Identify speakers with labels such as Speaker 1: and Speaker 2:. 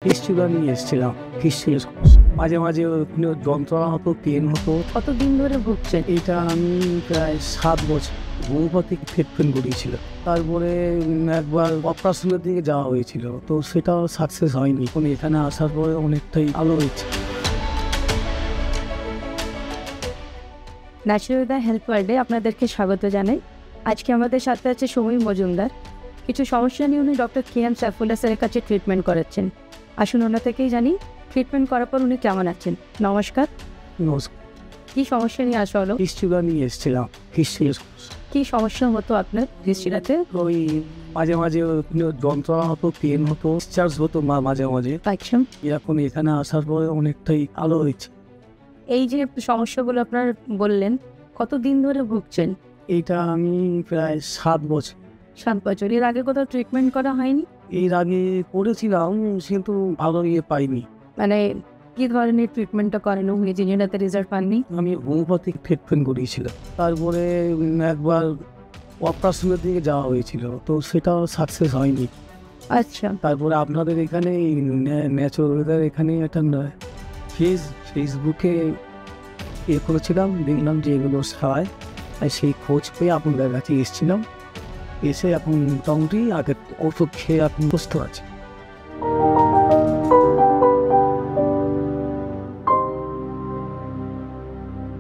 Speaker 1: Fistula নিয়ে এসেছিলাম। Fistula মাঝে মাঝে যন্ত্রণা হতো, পেন হতো।
Speaker 2: কতদিন ধরে ভুগছেন?
Speaker 1: এটা আমি প্রায় 7 বছর হোমিওপ্যাথি ট্রিটমেন্ট করিয়েছিল। তারপরে একবার অপারেশনের দিকে যাওয়া হয়েছিল, তো সেটাও সাকসেস হয়নি। এখন এখানে আসার পরে অনেকটাই ভালো হয়েছে।
Speaker 2: ন্যাচারাল হেলথ ওয়ার্ল্ডে আপনাদেরকে স্বাগত জানাই। আজকে আমাদের সাথে আছে সমীর মজুমদার। কিছু সমস্যা নিয়ে উনি ডক্টর কে.এম. সাইফুল্লাহ স্যারের কাছে ট্রিটমেন্ট করাচ্ছেন। আসুন ওনা থেকেই জানি ট্রিটমেন্ট করার পর উনি কেমন আছেন। নমস্কার।
Speaker 1: নমস্কার।
Speaker 2: কী সমস্যা নিয়ে আসা হলো?
Speaker 1: ফিস্টুলা নিয়ে এসেছিলাম। ফিস্টুলা
Speaker 2: কী সমস্যা হতো আপনার হিস্ট্রিটাতে?
Speaker 1: ওই মাঝে মাঝে যন্ত্রণা হতো, পেন হতো, ডিসচার্জ হতো মাঝে মাঝে।
Speaker 2: আচ্ছা,
Speaker 1: এখন এখানে আসার পরে অনেকটাই ভালো হয়েছে।
Speaker 2: এই যে সমস্যাগুলো আপনার বললেন, কতদিন ধরে ভুগছেন?
Speaker 1: এইটা আমি প্রায় 7 বছর।
Speaker 2: 7 বছর। এর আগে কোথাও ট্রিটমেন্ট করা হয়নি?
Speaker 1: এর আগে করেছিলাম, কিন্তু ভালো পাইনি।
Speaker 2: মানে কী ধরনের ট্রিটমেন্টটা করেন? উনি যেটাতে রেজাল্ট পাননি?
Speaker 1: আমি হোমিওপ্যাথিক ট্রিটমেন্ট করিয়েছিলাম। তারপরে একবার অপারেশনের দিকে যাওয়া হয়েছিল, তো সেটাও সাকসেস হয়নি।
Speaker 2: আচ্ছা,
Speaker 1: তারপরে আপনাদের এখানে ন্যাচারাল এখানে একটা ফেসবুকে করেছিলাম, দেখলাম যে এগুলো খাওয়ায়, তাই সেই খোঁজ পেয়ে আপনাদের কাছে এসেছিলাম। এসে এখন মোটামুটি আগের ওষুধ খেয়ে আপনি সুস্থ আছে।